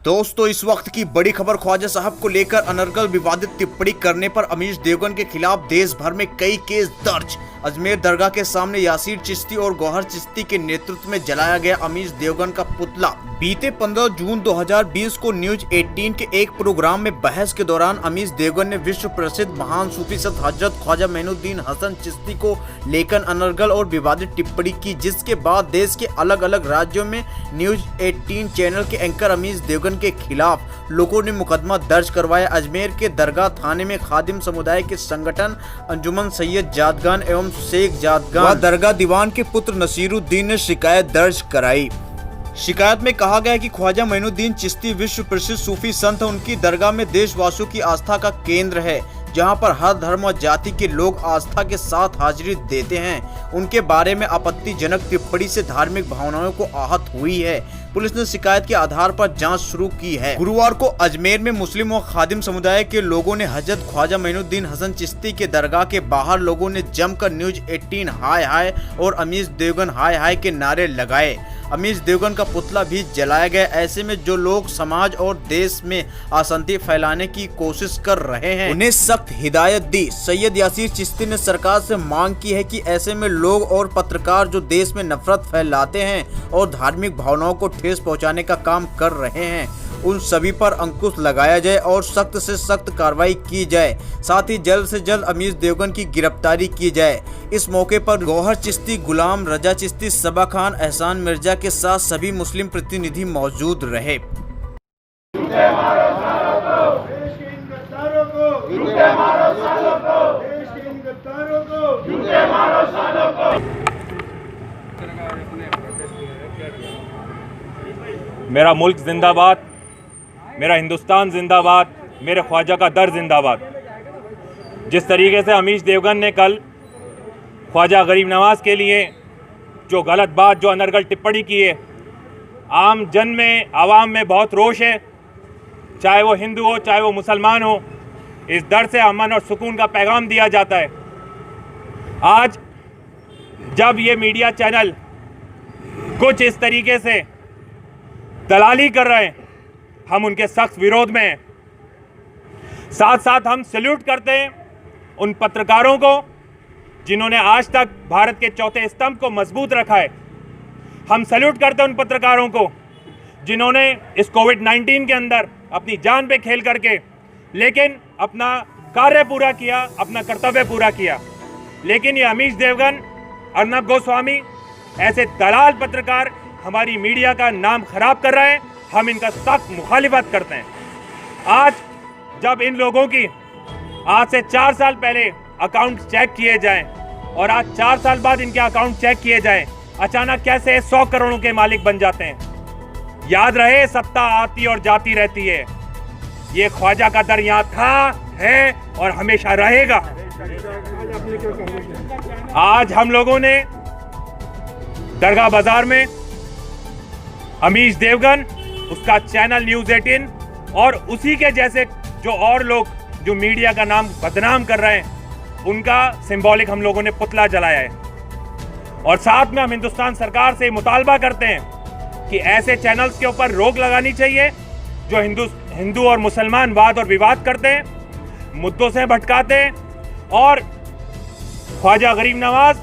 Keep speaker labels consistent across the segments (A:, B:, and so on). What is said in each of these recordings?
A: दोस्तों, इस वक्त की बड़ी खबर ख्वाजा साहब को लेकर अनर्गल विवादित टिप्पणी करने पर अमीश देवगन के खिलाफ देश भर में कई केस दर्ज। अजमेर दरगाह के सामने यासीर चिश्ती और गौहर चिश्ती के नेतृत्व में जलाया गया अमीश देवगन का पुतला। बीते 15 जून 2020 को न्यूज 18 के एक प्रोग्राम में बहस के दौरान अमीश देवगन ने विश्व प्रसिद्ध महान सूफी संत हजरत ख्वाजा मोइनुद्दीन हसन चिश्ती को लेकर अनर्गल और विवादित टिप्पणी की, जिसके बाद देश के अलग अलग राज्यों में न्यूज 18 चैनल के एंकर अमीश देवगन के खिलाफ लोगों ने मुकदमा दर्ज करवाया। अजमेर के दरगाह थाने में खादिम समुदाय के संगठन अंजुमन सैयद जादगान एवं शेख जादगान व दरगाह दीवान के पुत्र नसीरुद्दीन ने शिकायत दर्ज कराई। शिकायत में कहा गया कि ख्वाजा मोइनुद्दीन चिश्ती विश्व प्रसिद्ध सूफी संत है। उनकी दरगाह में देशवासियों की आस्था का केंद्र है, जहां पर हर धर्म और जाति के लोग आस्था के साथ हाजिरी देते हैं। उनके बारे में आपत्तिजनक टिप्पणी से धार्मिक भावनाओं को आहत हुई है। पुलिस ने शिकायत के आधार पर जांच शुरू की है। गुरुवार को अजमेर में मुस्लिम और खादिम समुदाय के लोगों ने हजरत ख्वाजा मोइनुद्दीन हसन चिश्ती के दरगाह के बाहर लोगों ने जमकर न्यूज 18 हाय हाय और अमीश देवगन हाय हाय के नारे लगाए। अमीश देवगन का पुतला भी जलाया गया। ऐसे में जो लोग समाज और देश में अशांति फैलाने की कोशिश कर रहे हैं, उन्हें सख्त हिदायत दी। सैयद यासीर चिश्ती ने सरकार से मांग की है कि ऐसे में लोग और पत्रकार जो देश में नफरत फैलाते हैं और धार्मिक भावनाओं को ठेस पहुंचाने का काम कर रहे हैं, उन सभी पर अंकुश लगाया जाए और सख्त से सख्त कार्रवाई की जाए। साथ ही जल्द से जल्द अमीश देवगन की गिरफ्तारी की जाए। इस मौके पर गौहर चिश्ती, गुलाम रजा चिश्ती, सबा खान, एहसान मिर्जा के साथ सभी मुस्लिम प्रतिनिधि मौजूद रहे।
B: मेरा मुल्क जिंदाबाद, मेरा हिंदुस्तान जिंदाबाद, मेरे ख्वाजा का दर जिंदाबाद। जिस तरीके से अमीश देवगन ने कल ख्वाजा गरीब नवाज के लिए जो गलत बात, जो अनर्गल टिप्पणी की है, आम जन में, आवाम में बहुत रोष है, चाहे वो हिंदू हो चाहे वो मुसलमान हो। इस दर से अमन और सुकून का पैगाम दिया जाता है। आज जब ये मीडिया चैनल कुछ इस तरीके से दलाली कर रहे हैं, हम उनके सख्त विरोध में हैं। साथ साथ हम सैल्यूट करते हैं उन पत्रकारों को जिन्होंने आज तक भारत के चौथे स्तंभ को मजबूत रखा है। हम सैल्यूट करते हैं उन पत्रकारों को जिन्होंने इस कोविड-19 के अंदर अपनी जान पे खेल करके लेकिन अपना कार्य पूरा किया, अपना कर्तव्य पूरा किया। लेकिन ये अमीश देवगन, अर्नब गोस्वामी, ऐसे दलाल पत्रकार हमारी मीडिया का नाम खराब कर रहे हैं। हम इनका सख्त मुखालिफत करते हैं। आज जब इन लोगों की आज से 4 साल पहले अकाउंट चेक किए जाएं और आज 4 साल बाद इनके अकाउंट चेक किए जाएं, अचानक कैसे 100 करोड़ों के मालिक बन जाते हैं। याद रहे, सत्ता आती और जाती रहती है। ये ख्वाजा का दर यहाँ था, है और हमेशा रहेगा। आज हम लोगों ने दरगाह बाजार में अमीश देवगन, उसका चैनल न्यूज 18 और उसी के जैसे जो और लोग जो मीडिया का नाम बदनाम कर रहे हैं, उनका सिंबॉलिक हम लोगों ने पुतला जलाया है। और साथ में हम हिंदुस्तान सरकार से मुतालबा करते हैं कि ऐसे चैनल्स के ऊपर रोक लगानी चाहिए जो हिंदू और मुसलमान वाद और विवाद करते हैं, मुद्दों से भटकाते हैं। और ख्वाजा गरीब नवाज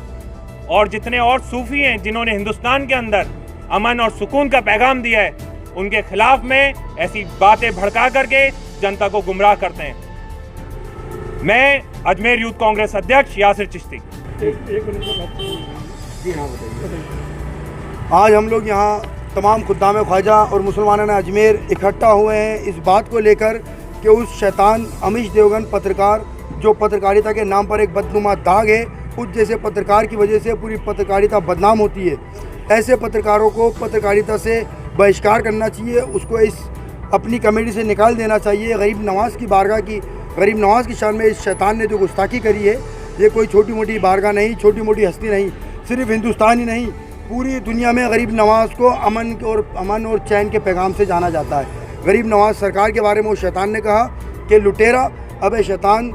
B: और जितने और सूफी हैं जिन्होंने हिंदुस्तान के अंदर अमन और सुकून का पैगाम दिया है, उनके खिलाफ में ऐसी बातें भड़का करके जनता को गुमराह करते हैं। मैं अजमेर यूथ कांग्रेस अध्यक्ष यासिर चिश्ती।
C: आज हम लोग यहाँ तमाम खुद्दाम ख्वाजा और मुसलमानान अजमेर इकट्ठा हुए हैं इस बात को लेकर कि उस शैतान अमीश देवगन पत्रकार, जो पत्रकारिता के नाम पर एक बदनुमा दाग है, उस जैसे पत्रकार की वजह से पूरी पत्रकारिता बदनाम होती है। ऐसे पत्रकारों को पत्रकारिता से बहिष्कार करना चाहिए, उसको इस अपनी कमेटी से निकाल देना चाहिए। गरीब नवाज की बारगाह की, गरीब नवाज की शान में इस शैतान ने जो गुस्ताखी करी है, ये कोई छोटी मोटी बारगाह नहीं, छोटी मोटी हस्ती नहीं, सिर्फ हिंदुस्तान ही नहीं, पूरी दुनिया में गरीब नवाज को अमन और चैन के पैगाम से जाना जाता है। गरीब नवाज सरकार के बारे में उस शैतान ने कहा कि लुटेरा, अबे शैतान,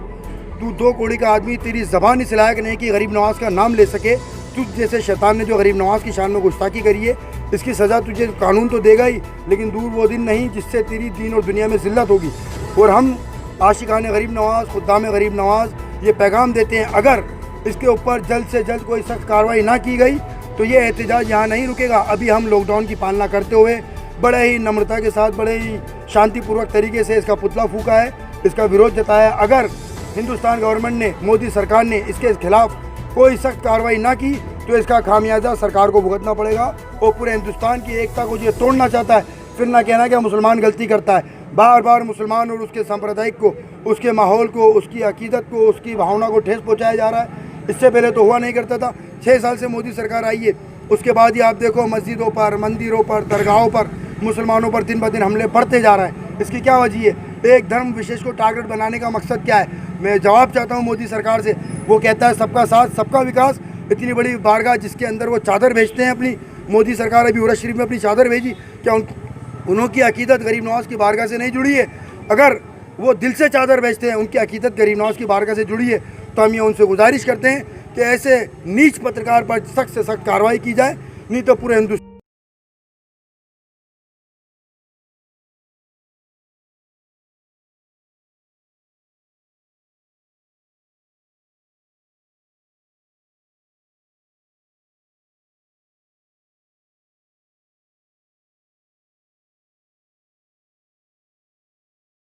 C: तू 2 कौड़ी का आदमी, तेरी ज़बान इस लायक नहीं कि गरीब नवाज का नाम ले सके। तुझ जैसे शैतान ने जो गरीब नवाज की शान में गुस्ताखी करी है, इसकी सज़ा तुझे कानून तो देगा ही, लेकिन दूर वो दिन नहीं जिससे तेरी दीन और दुनिया में जिल्लत होगी। और हम आशिकान गरीब नवाज़, खुद्दाम गरीब नवाज़ ये पैगाम देते हैं, अगर इसके ऊपर जल्द से जल्द कोई सख्त कार्रवाई ना की गई तो ये एहतजाज यहाँ नहीं रुकेगा। अभी हम लॉकडाउन की पालना करते हुए बड़े ही नम्रता के साथ, बड़े ही शांतिपूर्वक तरीके से इसका पुतला फूका है, इसका विरोध जताया। अगर हिंदुस्तान गवर्नमेंट ने, मोदी सरकार ने इसके खिलाफ कोई सख्त कार्रवाई ना की तो इसका खामियाजा सरकार को भुगतना पड़ेगा। और पूरे हिंदुस्तान की एकता को ये तोड़ना चाहता है, फिर ना कहना कि मुसलमान गलती करता है। बार बार मुसलमान और उसके सांप्रदायिक को, उसके माहौल को, उसकी अकीदत को, उसकी भावना को ठेस पहुँचाया जा रहा है। इससे पहले तो हुआ नहीं करता था। 6 साल से मोदी सरकार आई है, उसके बाद ही आप देखो मस्जिदों पर, मंदिरों पर, दरगाहों पर मुसलमानों पर दिन ब दिन हमले बढ़ते जा रहे हैं। इसकी क्या वजह है? एक धर्म विशेष को टारगेट बनाने का मकसद क्या है? मैं जवाब चाहता हूँ मोदी सरकार से। वो कहता है सबका साथ सबका विकास, इतनी बड़ी बारगाह जिसके अंदर वो चादर भेजते हैं अपनी, मोदी सरकार अभी उरस शरीफ में अपनी चादर भेजी, क्या उनकी अकीदत गरीब नवाज़ की बारगाह से नहीं जुड़ी है? अगर वो दिल से चादर भेजते हैं, उनकी अकीदत गरीब नवाज़ की बारगाह से जुड़ी है, तो हम ये उनसे गुजारिश करते हैं कि ऐसे नीच पत्रकार पर सख्त से सख्त कार्रवाई की जाए, नहीं तो पूरे हिंदुस्तान